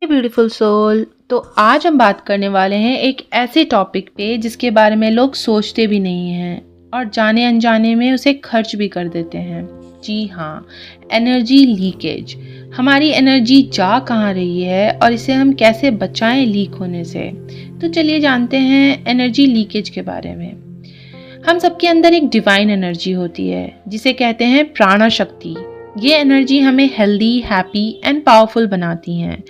Beautiful soul. तो आज हम बात करने वाले हैं एक ऐसे टॉपिक पे जिसके बारे में लोग सोचते भी नहीं हैं और जाने अनजाने में उसे खर्च भी कर देते हैं। जी हाँ, एनर्जी लीकेज। हमारी एनर्जी जा कहाँ रही है और इसे हम कैसे बचाएं लीक होने से। तो चलिए जानते हैं एनर्जी लीकेज के बारे में। हम सबके अंदर एक डिवाइन एनर्जी होती है जिसे कहते हैं प्राणा शक्ति। ये एनर्जी हमें हेल्दी, हैप्पी एंड पावरफुल बनाती हैं।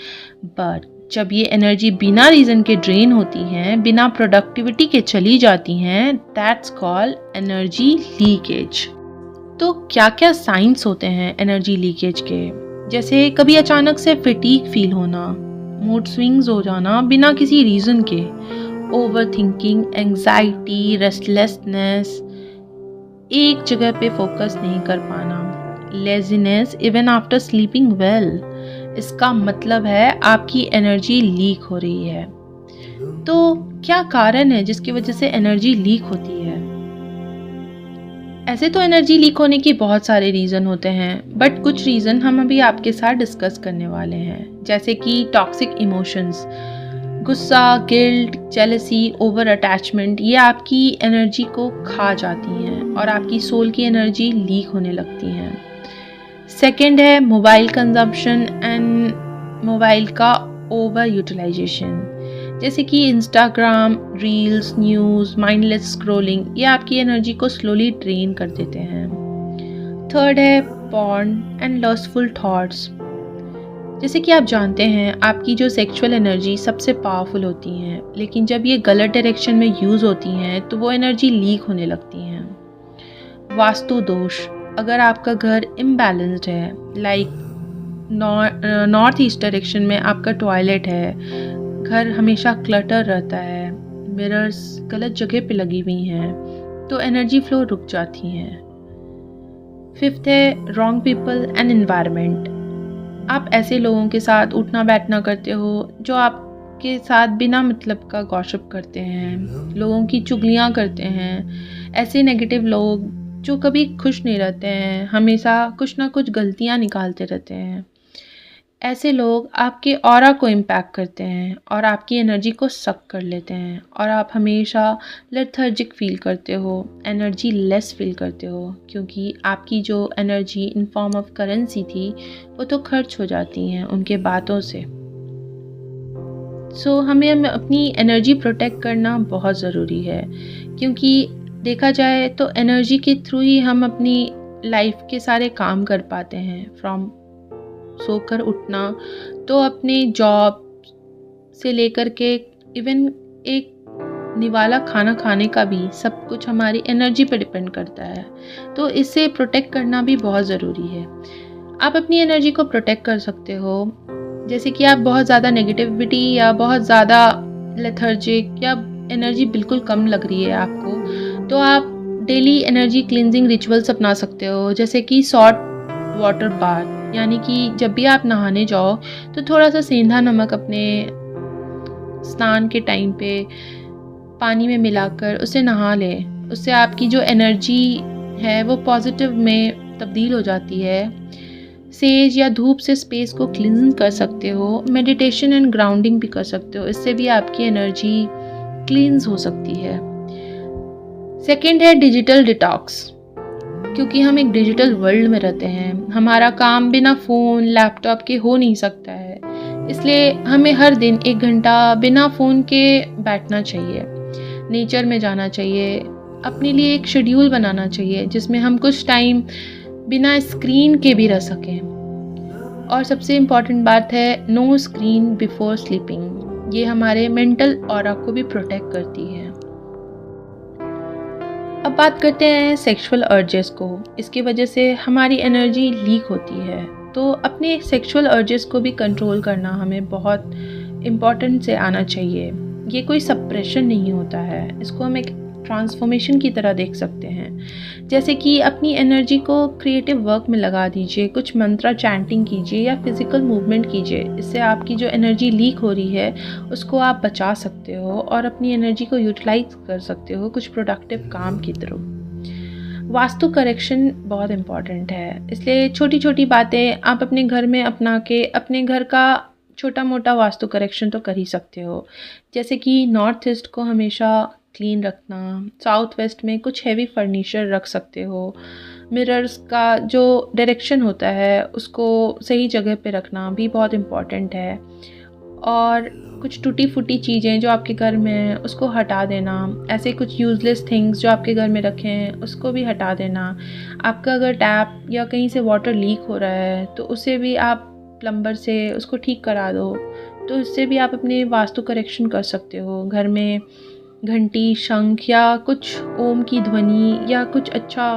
बट जब ये एनर्जी बिना रीज़न के ड्रेन होती हैं, बिना प्रोडक्टिविटी के चली जाती हैं, दैट्स कॉल्ड एनर्जी लीकेज। तो क्या क्या साइंस होते हैं एनर्जी लीकेज के? जैसे कभी अचानक से फटीग फील होना, मूड स्विंग्स हो जाना बिना किसी रीज़न के, ओवर थिंकिंग, एंग्जाइटी, रेस्टलेसनेस, एक जगह पे फोकस नहीं कर पाना, laziness even after sleeping well. इसका मतलब है आपकी एनर्जी लीक हो रही है। तो क्या कारण है जिसकी वजह से एनर्जी लीक होती है? ऐसे तो एनर्जी लीक होने की बहुत सारे रीज़न होते हैं, बट कुछ रीज़न हम अभी आपके साथ डिस्कस करने वाले हैं। जैसे कि टॉक्सिक इमोशंस, गुस्सा, गिल्ट, जेलसी, ओवर अटैचमेंट, ये आपकी एनर्जी को खा जाती हैं और आपकी सोल की एनर्जी लीक होने लगती हैं। सेकंड है मोबाइल कंजम्पशन एंड मोबाइल का ओवर यूटिलाइजेशन, जैसे कि Instagram, reels, news, mindless scrolling, ये आपकी एनर्जी को स्लोली ड्रेन कर देते हैं। थर्ड है पॉर्न एंड लस्टफुल थॉट्स। जैसे कि आप जानते हैं आपकी जो सेक्सुअल एनर्जी सबसे पावरफुल होती हैं, लेकिन जब ये गलत डायरेक्शन में यूज़ होती हैं तो वो एनर्जी लीक होने लगती हैं। वास्तु दोष, अगर आपका घर इम्बैलेंस्ड है, लाइक नॉर्थ ईस्ट डायरेक्शन में आपका टॉयलेट है, घर हमेशा क्लटर रहता है, मिरर्स गलत जगह पे लगी हुई हैं, तो एनर्जी फ्लो रुक जाती हैं। फिफ्थ है रॉन्ग पीपल एंड एनवायरनमेंट। आप ऐसे लोगों के साथ उठना बैठना करते हो जो आपके साथ बिना मतलब का गॉसिप करते हैं, लोगों की चुगलियाँ करते हैं। ऐसे नेगेटिव लोग जो कभी खुश नहीं रहते हैं, हमेशा कुछ ना कुछ गलतियाँ निकालते रहते हैं। ऐसे लोग आपके ऑरा को इम्पैक्ट करते हैं और आपकी एनर्जी को सक कर लेते हैं और आप हमेशा लेथर्जिक फील करते हो, एनर्जी लेस फील करते हो, क्योंकि आपकी जो energy in form of currency थी वो तो खर्च हो जाती हैं उनके बातों से। हमें अपनी एनर्जी प्रोटेक्ट करना बहुत ज़रूरी है, क्योंकि देखा जाए तो एनर्जी के थ्रू ही हम अपनी लाइफ के सारे काम कर पाते हैं। फ्रॉम सोकर उठना तो अपने जॉब से लेकर के इवन एक निवाला खाना खाने का भी सब कुछ हमारी एनर्जी पर डिपेंड करता है। तो इसे प्रोटेक्ट करना भी बहुत ज़रूरी है। आप अपनी एनर्जी को प्रोटेक्ट कर सकते हो, जैसे कि आप बहुत ज़्यादा नेगेटिविटी या बहुत ज़्यादा लेथर्जिक या एनर्जी बिल्कुल कम लग रही है आपको, तो आप डेली एनर्जी क्लिनजिंग रिचुअल्स अपना सकते हो, जैसे कि सॉल्ट वाटर बाथ, यानी कि जब भी आप नहाने जाओ तो थोड़ा सा सेंधा नमक अपने स्नान के टाइम पे पानी में मिलाकर उसे नहा लें। उससे आपकी जो एनर्जी है वो पॉजिटिव में तब्दील हो जाती है। सेज या धूप से स्पेस को क्लींज कर सकते हो, मेडिटेशन एंड ग्राउंडिंग भी कर सकते हो, इससे भी आपकी एनर्जी क्लींस हो सकती है। सेकेंड है डिजिटल डिटॉक्स, क्योंकि हम एक डिजिटल वर्ल्ड में रहते हैं, हमारा काम बिना फ़ोन लैपटॉप के हो नहीं सकता है, इसलिए हमें हर दिन 1 घंटा बिना फ़ोन के बैठना चाहिए, नेचर में जाना चाहिए, अपने लिए एक शेड्यूल बनाना चाहिए जिसमें हम कुछ टाइम बिना स्क्रीन के भी रह सकें। और सबसे इम्पॉर्टेंट बात है नो स्क्रीन बिफोर स्लीपिंग, ये हमारे मेंटल ऑरा को भी प्रोटेक्ट करती है। अब बात करते हैं सेक्सुअल अर्जेस को। इसकी वजह से हमारी एनर्जी लीक होती है, तो अपने सेक्सुअल अर्जेस को भी कंट्रोल करना हमें बहुत इम्पॉर्टेंट से आना चाहिए। ये कोई सप्रेशन नहीं होता है, इसको हम एक ट्रांसफॉर्मेशन की तरह देख सकते हैं। जैसे कि अपनी एनर्जी को क्रिएटिव वर्क में लगा दीजिए, कुछ मंत्रा चैंटिंग कीजिए या फिज़िकल मूवमेंट कीजिए, इससे आपकी जो एनर्जी लीक हो रही है उसको आप बचा सकते हो और अपनी एनर्जी को यूटिलाइज कर सकते हो कुछ प्रोडक्टिव काम की तरह। वास्तु करेक्शन बहुत इम्पॉर्टेंट है, इसलिए छोटी छोटी बातें आप अपने घर में अपना के अपने घर का छोटा मोटा वास्तु करेक्शन तो कर ही सकते हो। जैसे कि नॉर्थ ईस्ट को हमेशा क्लीन रखना, साउथ वेस्ट में कुछ हैवी फर्नीचर रख सकते हो, मिरर्स का जो डायरेक्शन होता है उसको सही जगह पे रखना भी बहुत इम्पॉर्टेंट है। और कुछ टूटी फूटी चीज़ें जो आपके घर में हैं उसको हटा देना, ऐसे कुछ यूज़लेस थिंग्स जो आपके घर में रखे हैं उसको भी हटा देना। आपका अगर टैप या कहीं से वाटर लीक हो रहा है तो उसे भी आप प्लम्बर से उसको ठीक करा दो, तो इससे भी आप अपने वास्तु करेक्शन कर सकते हो। घर में घंटी, शंख या कुछ ओम की ध्वनि या कुछ अच्छा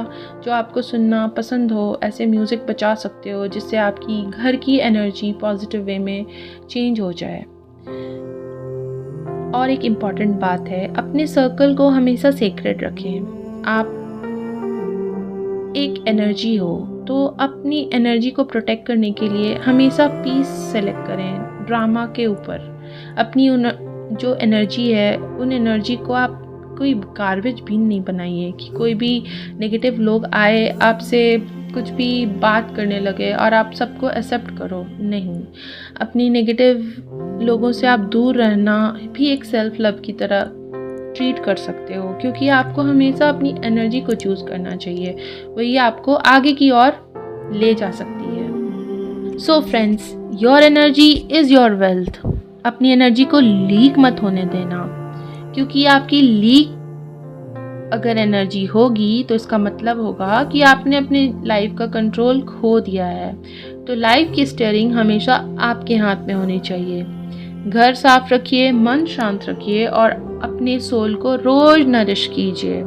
जो आपको सुनना पसंद हो ऐसे म्यूज़िक बजा सकते हो, जिससे आपकी घर की एनर्जी पॉजिटिव वे में चेंज हो जाए। और एक इम्पॉर्टेंट बात है, अपने सर्कल को हमेशा सेक्रेड रखें। आप एक एनर्जी हो तो अपनी एनर्जी को प्रोटेक्ट करने के लिए हमेशा पीस सेलेक्ट करें ड्रामा के ऊपर। अपनी उन जो एनर्जी है उन एनर्जी को आप कोई गार्बेज बिन नहीं बनाइए कि कोई भी नेगेटिव लोग आए आपसे कुछ भी बात करने लगे और आप सबको एक्सेप्ट करो, नहीं। अपनी नेगेटिव लोगों से आप दूर रहना भी एक सेल्फ लव की तरह ट्रीट कर सकते हो, क्योंकि आपको हमेशा अपनी एनर्जी को चूज़ करना चाहिए, वही आपको आगे की ओर ले जा सकती है। So friends, your energy is your wealth. अपनी एनर्जी को लीक मत होने देना, क्योंकि आपकी लीक अगर एनर्जी होगी तो इसका मतलब होगा कि आपने अपनी लाइफ का कंट्रोल खो दिया है। तो लाइफ की स्टीयरिंग हमेशा आपके हाथ में होनी चाहिए। घर साफ रखिए, मन शांत रखिए और अपने सोल को रोज नरिश कीजिए।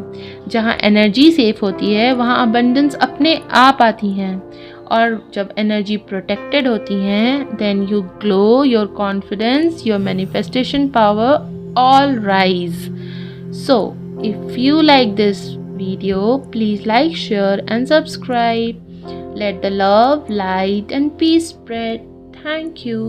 जहाँ एनर्जी सेफ होती है वहाँ अबंडेंस अपने आप आती हैं, और जब एनर्जी प्रोटेक्टेड होती हैं then you glow, your confidence, your manifestation power all rise. So if you like this video, please like, share and subscribe. Let the love, light and peace spread. Thank you.